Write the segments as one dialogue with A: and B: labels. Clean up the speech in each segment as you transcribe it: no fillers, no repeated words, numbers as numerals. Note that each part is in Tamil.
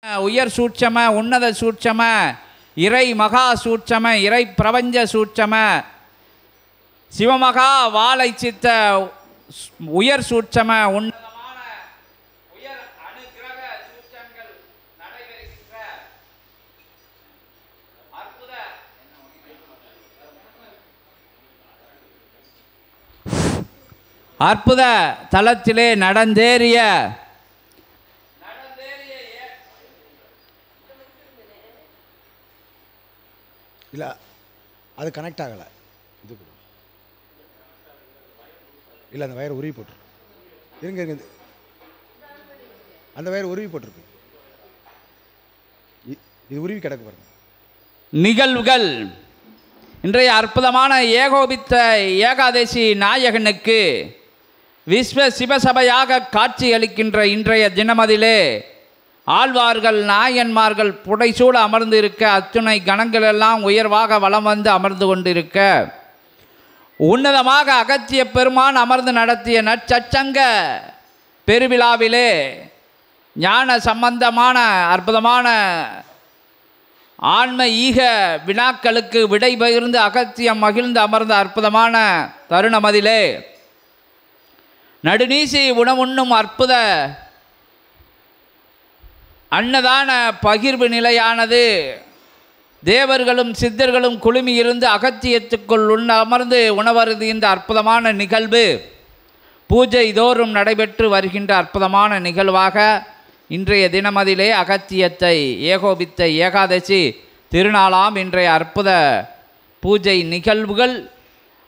A: உயர் சூட்சம உன்னத சூட்சம இறை மகா சூட்சம இறை பிரபஞ்ச சூட்சம சிவமகா வாழை சித்த உயர் சூட்சம உன்னதமான உயர் அனுக்கிரக சூட்சங்கள் நடைபெறுகின்ற அற்புத தலத்திலே நடந்தேறிய
B: இல்லை, அது கனெக்ட் ஆகலை. இது இல்லை, அந்த வயர் உருவி போட்டிருக்கு. இருங்க இருங்க, அந்த வயர் உருவி போட்டிருக்கு. இது உருவி கிடக்கு பாருங்க.
A: நிகழ்வுகள் இன்றைய அற்புதமான ஏகோபித்த ஏகாதசி நாயகனுக்கு விஸ்வ சிவசபையாக காட்சி அளிக்கின்ற இன்றைய தினமதிலே ஆழ்வார்கள் நாயன்மார்கள் புடைசூழ அமர்ந்து இருக்க, அத்துணை கணங்கள் எல்லாம் உயர்வாக வலம் வந்து அமர்ந்து கொண்டிருக்க, உன்னதமாக அகத்திய பெருமான் அமர்ந்து நடத்திய நற்சச்சங்க பெருவிழாவிலே ஞான சம்பந்தமான அற்புதமான ஆன்ம ஈக வினாக்களுக்கு விடை பகிர்ந்து அகத்தியம் மகிழ்ந்து அமர்ந்த அற்புதமான தருணமதிலே நடுநீசி உணவுண்ணும் அற்புத அன்னதான பகிர்வு நிலையானது தேவர்களும் சித்தர்களும் குழுமி இருந்து அகத்தியத்துக்குள் அமர்ந்து உணவருது. இந்த அற்புதமான நிகழ்வு பூஜை தோறும் நடைபெற்று வருகின்ற அற்புதமான நிகழ்வாக இன்றைய தினமதிலே அகத்தியத்தை ஏகோபித்த ஏகாதசி திருநாளாம் இன்றைய அற்புத பூஜை நிகழ்வுகள்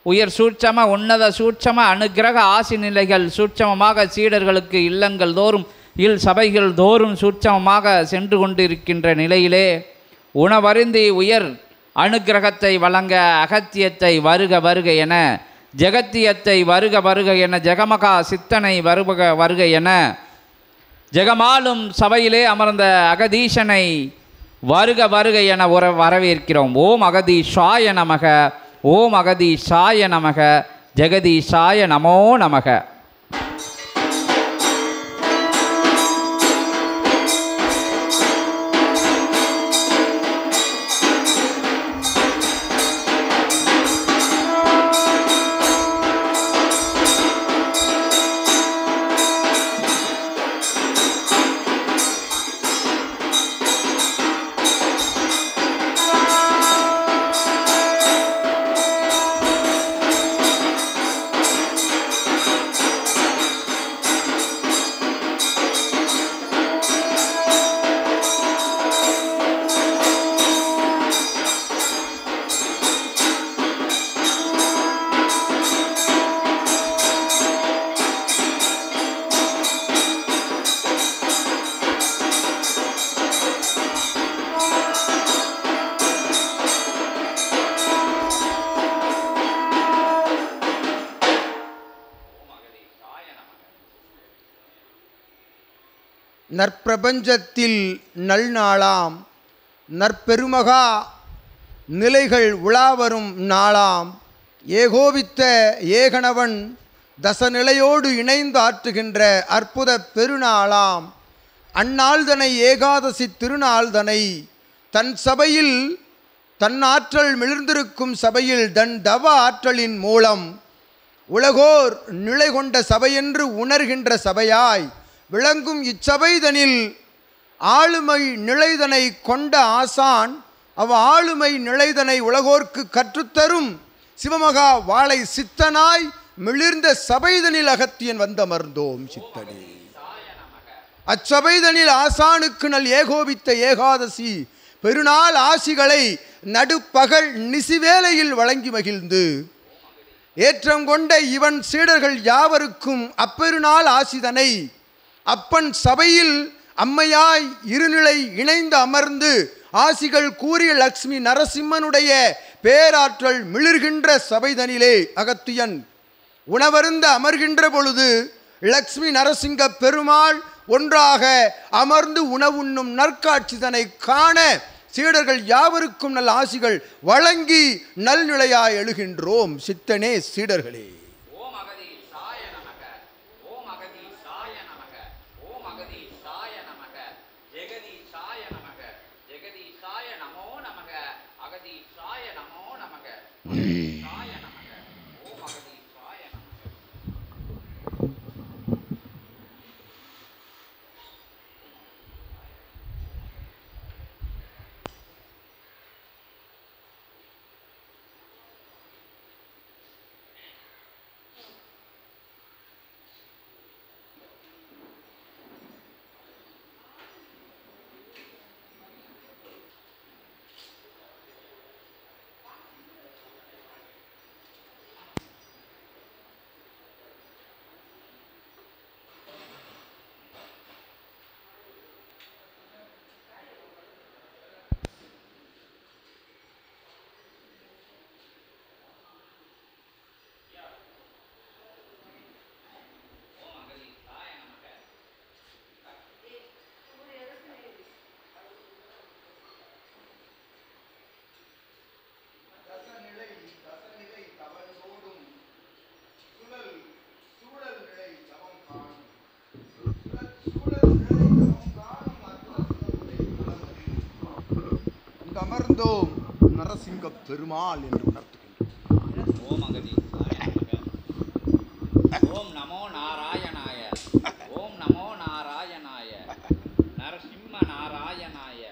A: உயர் சூட்சம உன்னத சூட்சம அனுக்கிரக ஆசி நிலைகள் சூட்சமமாக சீடர்களுக்கு இல்லங்கள் தோறும் சபைகள் தோறும் சூட்சமமாக சென்று கொண்டிருக்கின்ற நிலையிலே உணவருந்தி உயர் அனுக்கிரகத்தை வழங்க அகத்தியத்தை வருக வருக என, ஜெகத்தியத்தை வருக வருக என, ஜெகமகா சித்தனை வருக வருக என, ஜெகமாலும் சபையிலே அமர்ந்த அகதீசனை வருக வருக என வரவேற்கிறோம். ஓம் அகதீஷாய நமக, ஓம் அகதீஷாய நமக, ஜெகதீஷாய நமோ நமக.
B: நற்பிரபஞ்சத்தில் நல்நாளாம் நற்பெருமகா நிலைகள் உலாவரும் நாளாம் ஏகோபித்த ஏகனவன் தசநிலையோடு இணைந்து ஆற்றுகின்ற அற்புத பெருநாளாம் அந்நாள்தனை ஏகாதசி திருநாள்தனை தன் சபையில் தன்னாற்றல் மிளிர்ந்திருக்கும் சபையில் தன் தவ ஆற்றலின் மூலம் உலகோர் நிலை கொண்ட சபையென்று உணர்கின்ற சபையாய் விளங்கும் இச்சபைதனில் ஆளுமை நிலைதனை கொண்ட ஆசான் ஆளுமை நிலைதனை உலகோர்க்கு கற்றுத்தரும் சிவமகா வாழை சித்தனாய் மிளிர்ந்த சபைதனில் அகத்தியன் வந்தமர்ந்தோம் சித்தனே. அச்சபைதனில் ஆசானுக்கு நல் ஏகோபித்த ஏகாதசி பெருநாள் ஆசிகளை நடுப்பகல் நிசிவேளையில் வழங்கி மகிழ்ந்து ஏற்றம் கொண்ட இவன் சீடர்கள் யாவருக்கும் அப்பெருநாள் ஆசிதனை அப்பன் சபையில் அம்மையாய் இருநிலை இணைந்து அமர்ந்து ஆசிகள் கூறிய லக்ஷ்மி நரசிம்மனுடைய பேராற்றல் மிளிர்கின்ற சபைதனிலே அகத்தியன் உணவருந்த அமர்கின்ற பொழுது லக்ஷ்மி நரசிங்க பெருமாள் ஒன்றாக அமர்ந்து உணவுண்ணும் நற்காட்சிதனை காண சீடர்கள் யாவருக்கும் நல்ல ஆசிகள் வழங்கி நல்நிலையாய் எழுகின்றோம் சித்தனே சீடர்களே. ஜெகதீஷாய
A: அகதீஷாய நமக ஜெகதீஷாய நமோ நமக அகதீஷாய நமோ நமக அகதீஷாய நமக ஓம் அகதீஷாய நமக.
B: அமர்ந்தோம் நரசிங்க பெருமாள் என்று உணர்த்துகின்றோம்.
A: ஓம் அகதீஷாய நமக. ஓம் நமோ நாராயணாய. ஓம் நமோ நாராயணாய. நரசிம்ம நாராயணாய.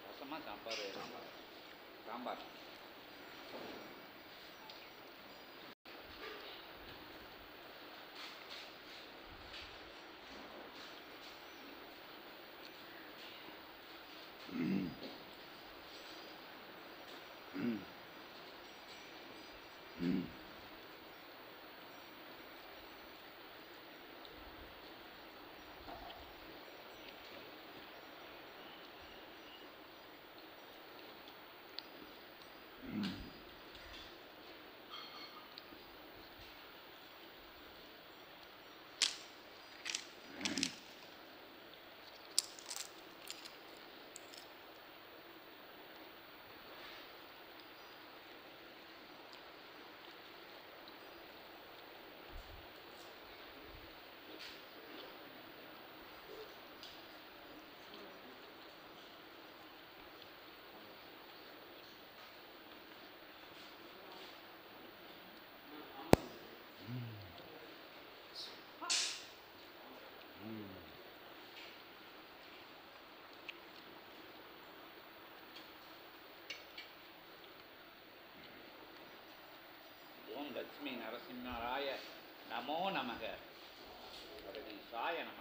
A: ரசமா சாம்பார் சாம்பார். ஓம் லட்சுமி நரசிம்மராய நமோ நமக அகதீஷாய நமக.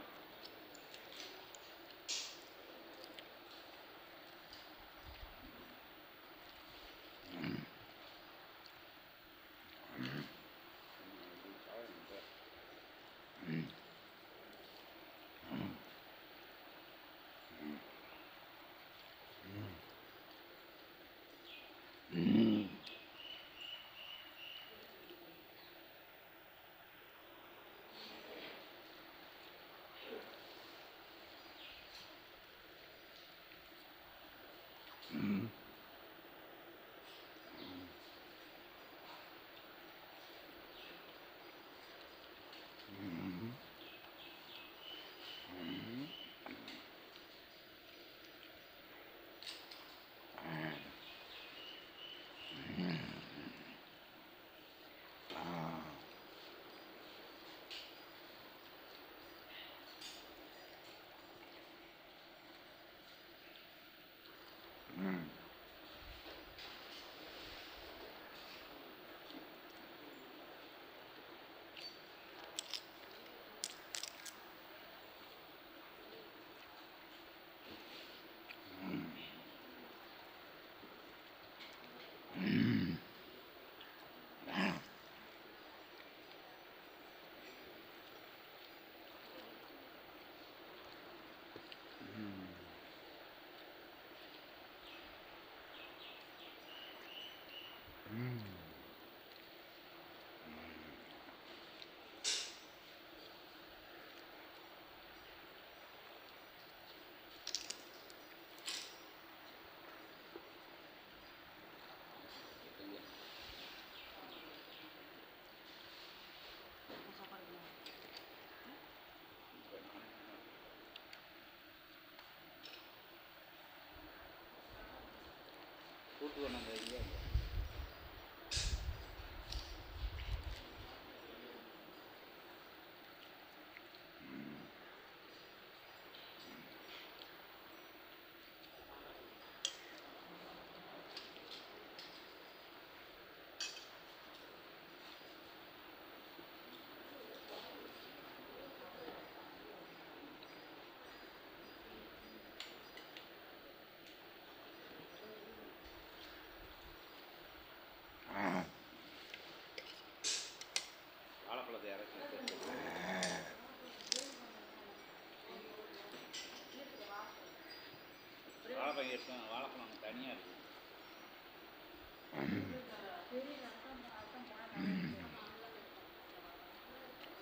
A: எடுத்தோம் வாழைப்பழம் தனியாக இருக்குது.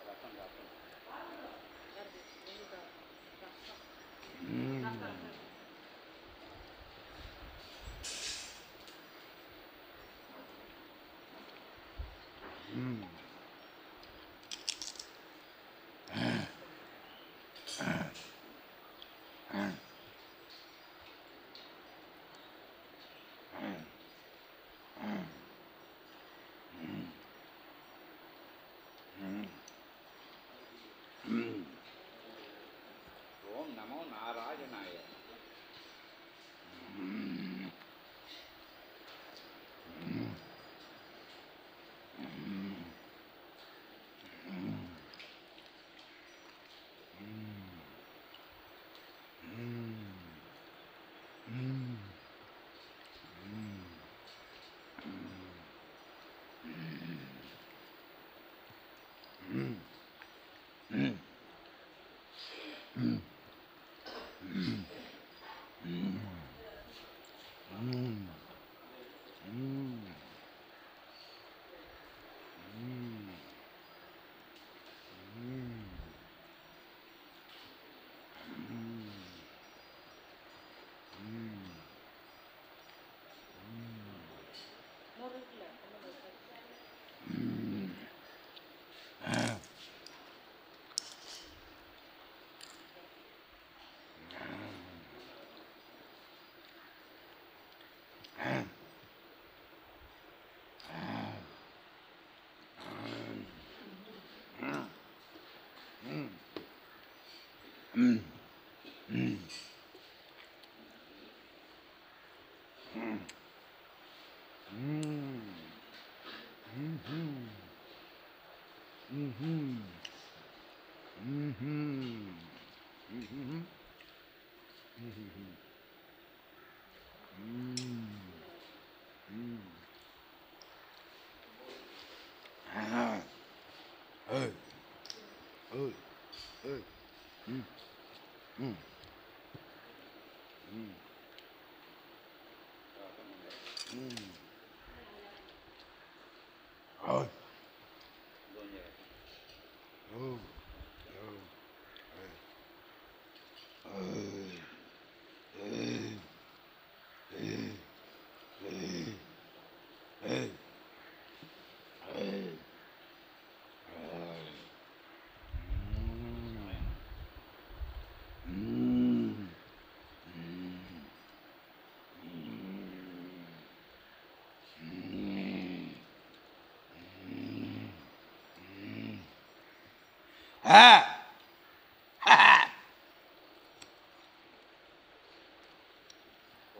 A: ரசம் சாப்பிடும். ஓம் நமோ நாராயணாய.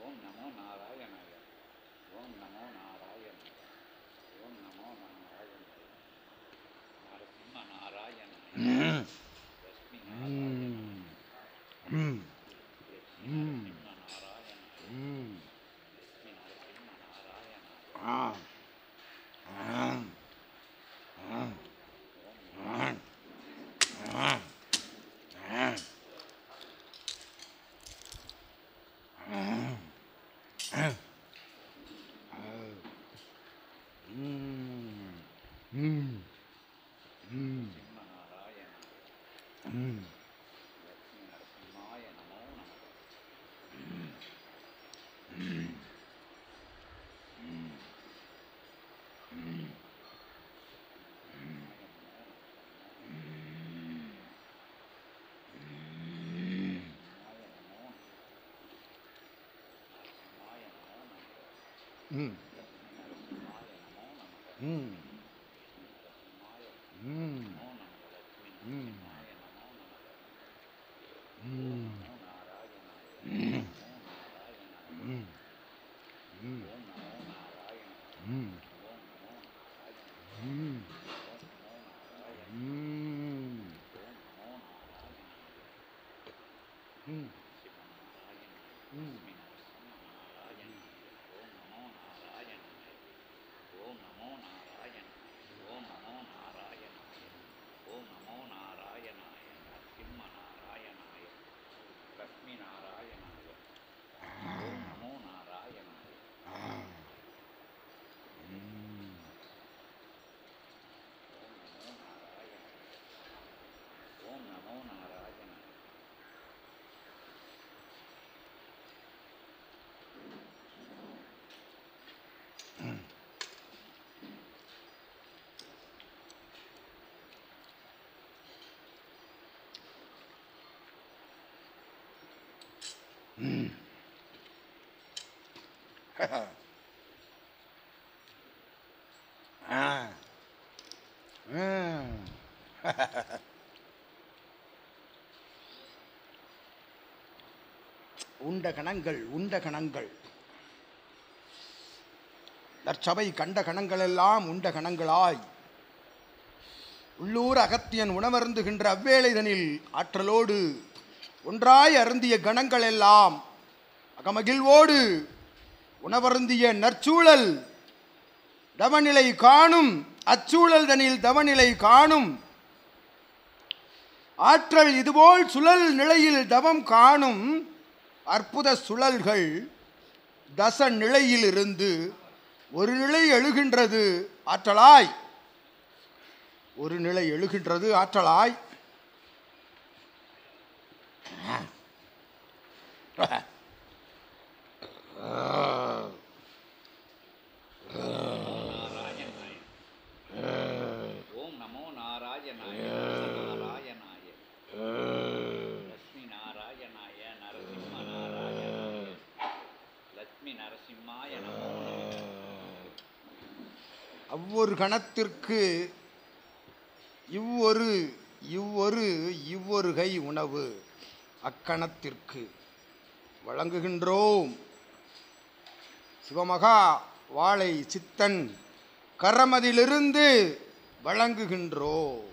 A: ஓம் நமோ நாராயணாய. ஓம் நமோ நாராயணாய. ஓம் நமோ நாராயணாய. நரசிம்ம நாராயணாய. லட்சுமி நாராயணாய. லட்சுமி நரசிம்ம நாராயணாய. லட்சுமி நரசிம்ம நாராயணாய.
B: உண்ட கணங்கள் தற்சபை கண்ட கணங்களெல்லாம் உண்ட கணங்களாய் உள்ளூர் அகத்தியன் உணவருந்துகின்ற அவ்வேளைதனில் ஆற்றலோடு ஒன்றாய் அருந்திய கணங்கள் எல்லாம் அகமகிழ்வோடு உணவருந்திய நற்சூழல் தவநிலை காணும். அச்சூழல் தனில் தவநிலை காணும் ஆற்றல் இதுபோல் சுழல் நிலையில் தவம் காணும் அற்புத சுழல்கள் தச நிலையில் இருந்து ஒரு நிலை எழுகின்றது ஆற்றலாய். ஒரு நிலை எழுகின்றது ஆற்றலாய்.
A: ஓம் நமோ நாராயணாய நாராயணாய லட்சுமி நாராயணாய நரசிம்ம நாராயணாய லட்சுமி நரசிம்மாய நமோ.
B: அவ்வொரு கணத்திற்கு இவ்வொரு கை உணவு அக்கணத்திற்கு வழங்குகின்றோம். சிவமகா வாழை சித்தன் கரமதிலிருந்து வழங்குகின்றோம்.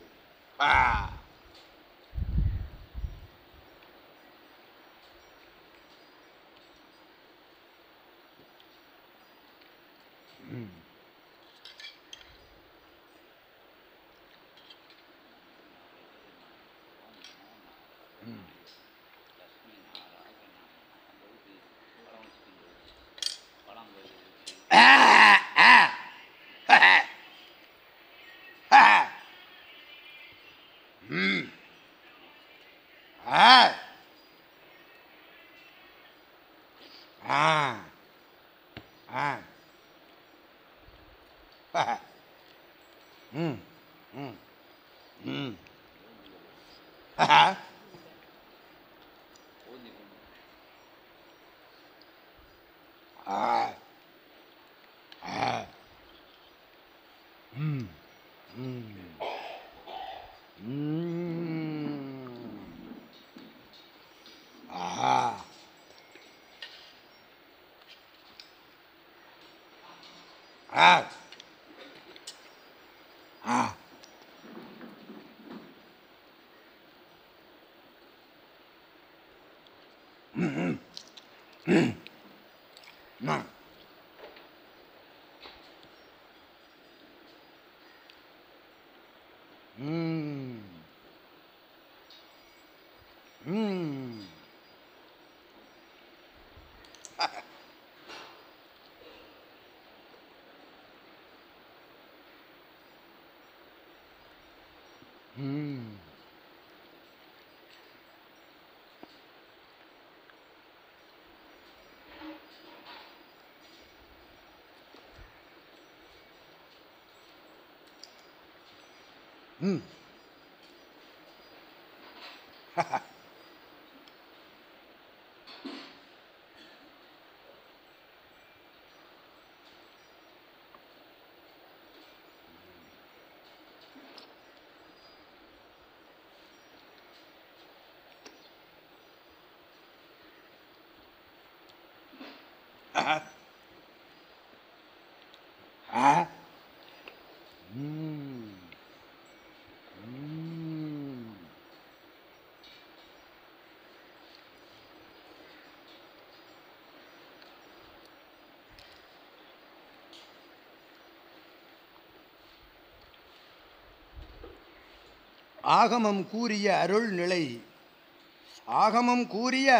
B: ஆகமம் கூறிய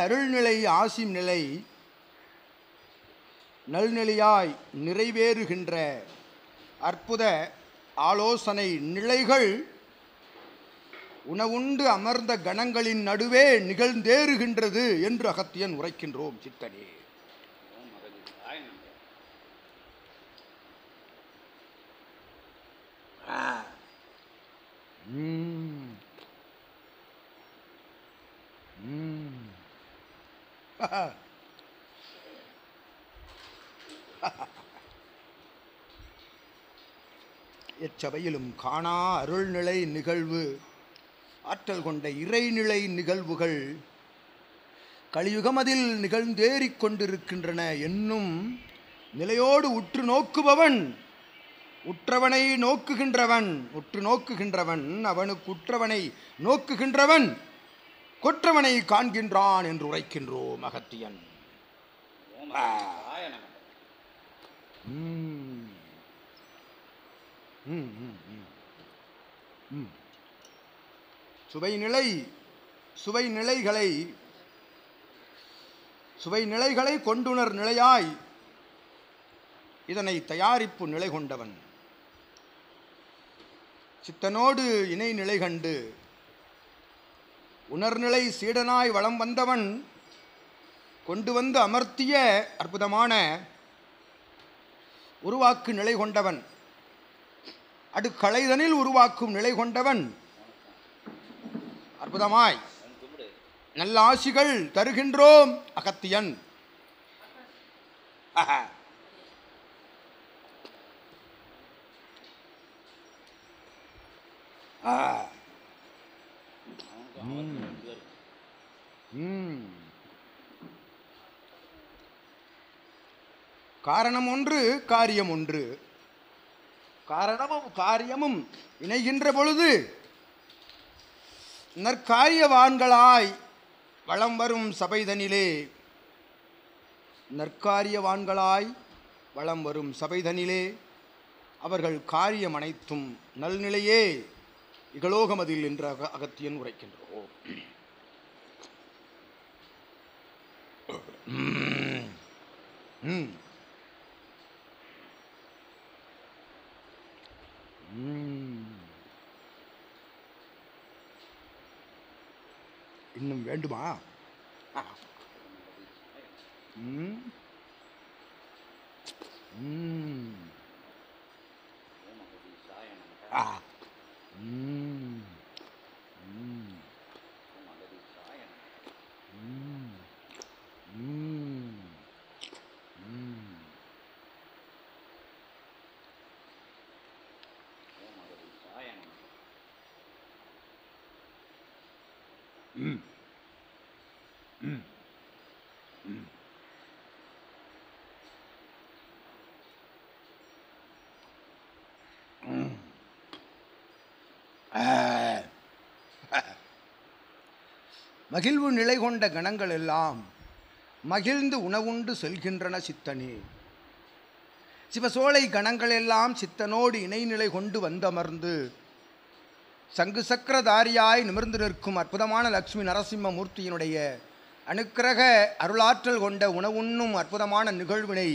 B: அருள்நிலை ஆசிம் நிலை நல்நிலையாய் நிறைவேறுகின்ற அற்புத ஆலோசனை நிலைகள் உணவுண்டு அமர்ந்த கணங்களின் நடுவே நிகழ்ந்தேறுகின்றது என்று அகத்தியன் உரைக்கின்றோம் சித்தனே. எச்சபையிலும் காணா அருள்நிலை நிகழ்வு ஆற்றல் கொண்ட இறைநிலை நிகழ்வுகள் கலியுகமதில் நிகழ்ந்தேறிக் கொண்டிருக்கின்றன என்னும் நிலையோடு உற்று நோக்குபவன், உற்றவனை நோக்குகின்றவன், உற்று நோக்குகின்றவன் அவனுக்கு உற்றவனை நோக்குகின்றவன் கொற்றவனை காண்கின்றான் என்று உரைக்கின்றோம் அகத்தியன். சுவைநிலைகளை கொண்டுணர் நிலையாய் இதனை தயாரிப்பு நிலை கொண்டவன் சித்தனோடு இணை நிலை கண்டு உணர்நிலை சீடனாய் வளம் வந்தவன் கொண்டு வந்து அமர்த்திய அற்புதமான உருவாக்கு நிலை கொண்டவன், அடுக்கலைதனில் உருவாக்கும் நிலை கொண்டவன், அற்புதமாய் நல்ல ஆசிகள் தருகின்றோம் அகத்தியன். காரணம் ஒன்று காரியம் ஒன்று, காரணமும் காரியமும் இணைகின்ற பொழுது நற்காரியவான்களாய் வளம் வரும் சபைதனிலே, நற்காரியவான்களாய் வளம் வரும் சபைதனிலே அவர்கள் காரியம் அனைத்தும் நல்நிலையே இகலோகமதில் என்ற அகத்தியன் உரைக்கின்றோம். இன்னும் வேண்டுமா? மகிழ்வு நிலை கொண்ட கணங்கள் எல்லாம் மகிழ்ந்து உணவுண்டு செல்கின்றன சித்தனே. சிவசோலை கணங்கள் எல்லாம் சித்தனோடு இணைநிலை கொண்டு வந்தமர்ந்து சங்கு சக்கரதாரியாய் நிமிர்ந்து நிற்கும் அற்புதமான லக்ஷ்மி நரசிம்ம மூர்த்தியினுடைய அனுக்கிரக அருளாற்றல் கொண்ட உணவுண்ணும் அற்புதமான நிகழ்வினை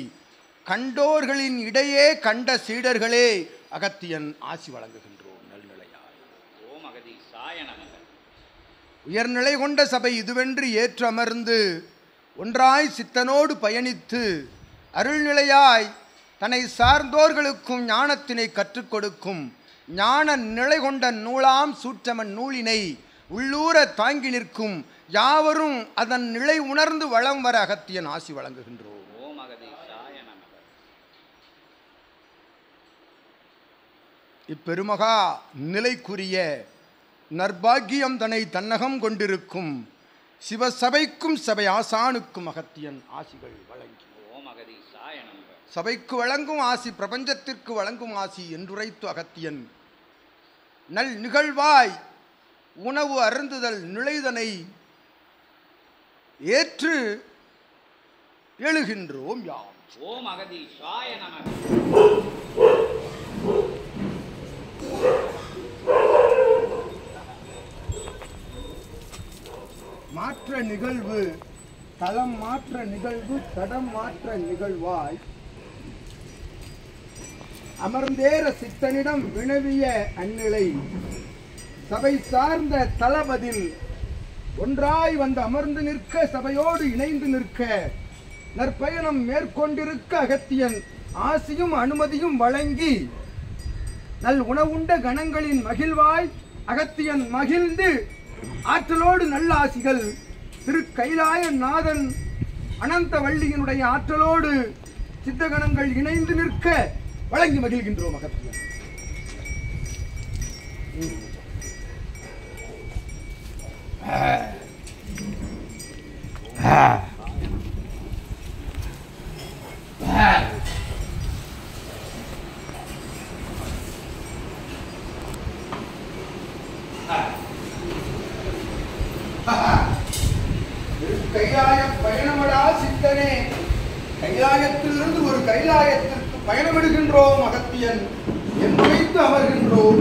B: கண்டோர்களின் இடையே கண்ட சீடர்களே அகத்தியன் ஆசி வழங்குகின்றோம் நல்நிலையாய்.
A: ஓம் அகதீசாய நமக.
B: உயர்நிலை கொண்ட சபை இதுவென்று ஏற்று அமர்ந்து ஒன்றாய் சித்தனோடு பயணித்து அருள்நிலையாய் தன்னை சார்ந்தோர்களுக்கும் ஞானத்தினை கற்றுக் கொடுக்கும் ஞான நிலை கொண்ட நூலாம் சூற்றமன் நூலினை உள்ளூர தாங்கி நிற்கும் யாவரும் அதன் நிலை உணர்ந்து வளம் வர அகத்தியன் ஆசி வழங்குகின்றோம்.
A: ஓம் அகதீசாய நமக.
B: இப்பெருமகா நிலைக்குரிய நற்பாக்கியம் தன்னை தன்னகம் கொண்டிருக்கும் சிவசபைக்கும் சபை ஆசானுக்கும் அகத்தியன் ஆசிகள் வழங்கி.
A: ஓம் அகதீசாய நமக.
B: சபைக்கு வழங்கும் ஆசி பிரபஞ்சத்திற்கு வழங்கும் ஆசி என்றுரைத்து அகத்தியன் நல் நிகழ்வாய் உணவு அருந்துதல் நிலைதனை ஏற்று எழுகின்றோம் யாம்.
A: ஓம் அகதீசாய நமக.
B: மாற்ற நிகழ்வு தளம் மாற்ற நிகழ்வு தடம் மாற்ற நிகழ்வாய் அமர்ந்தேற சித்தனிடம் வினவிய அந்நிலை சபை சார்ந்த தளபதில் ஒன்றாய் வந்து அமர்ந்து நிற்க சபையோடு இணைந்து நிற்க நற்பயணம் மேற்கொண்டிருக்க அகத்தியன் ஆசியும் அனுமதியும் வழங்கி நல் உணவுண்ட கணங்களின் மகிழ்வாய் அகத்தியன் மகிழ்ந்து ஆற்றலோடு நல்ல ஆசிகள் திரு கைலாய நாதன் அனந்த வள்ளியினுடைய ஆற்றலோடு சித்தகணங்கள் இணைந்து நிற்க வழங்கி மகிழ்கின்றோம் அகத்தியன். கைலாய பயணமடா சித்தனே, கைலாயத்திலிருந்து ஒரு கைலாயத்திற்கு பயணமிடுகின்றோம் அகத்தியன் என்று வைத்து அமர்கின்றோம்.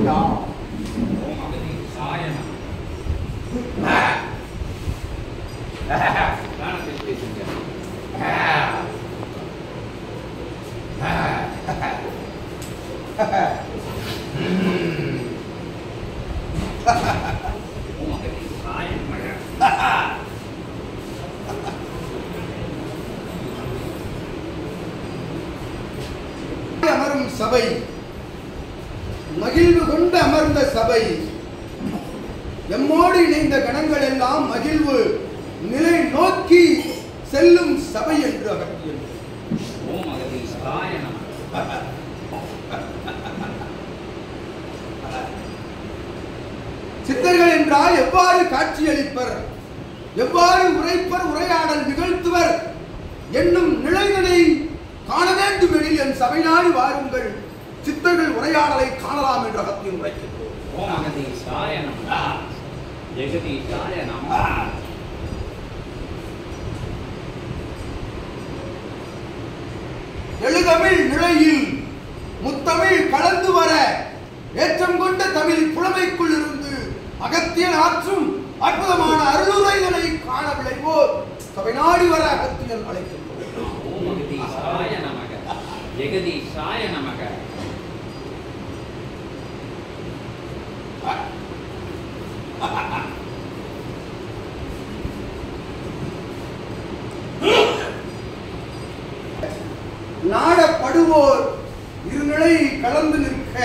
B: அமரும் சபை, மகிழ்வு கொண்டு அமர்ந்த சபை, எம்மோடு இணைந்த கணங்கள் எல்லாம் மகிழ்வு நிலை நோக்கி செல்லும் சபை என்று அகத்தியன். சித்தர்கள் என்றால் எவ்வாறு காட்சியளிப்பர், எவ்வாறு உரைப்பர், உரையாடல் நிகழ்த்துவர் என்னும் நிலைகளை காண வேண்டும் எனில் என் சபை நாடி வாருங்கள், சித்தர்கள் உரையாடலை காணலாம் என்று அகத்தியன் உரைக்கின்றோம். எழுதமிழ் நிலையில் முத்தமிழ் கலந்து வர ஏற்றம் கொண்ட தமிழ் புலமைக்குள் இருந்து அகத்தியன் ஆற்றும் அற்புதமான அருளுரைகளை காண விளைவோர் சபை நாடி வர அகத்தியன் அழைக்கின்றோம்.
A: ஜெகதீஷாய நமக.
B: நாடப்படுவோர் இருநிலை கலந்து நிற்க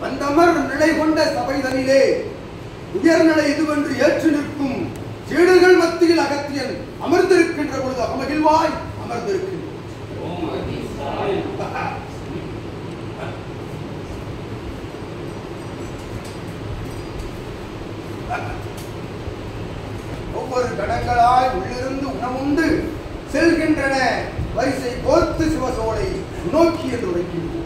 B: வந்தமர் நிலை கொண்ட சபைதனிலே உயர்நிலை இதுவென்று ஏற்று நிற்கும் சீடர்கள் மத்தியில் அகத்தியன் அமர்ந்திருக்கின்ற பொழுது அகமகிழ்வாய் அமர்ந்திருக்கின்றோம். ஒவ்வொரு கடங்களாய் உள்ளிருந்து உணவுண்டு செல்கின்றன, வரிசை கோர்த்து சிவசோலை நோக்கி என்று உரைக்கின்றோம்.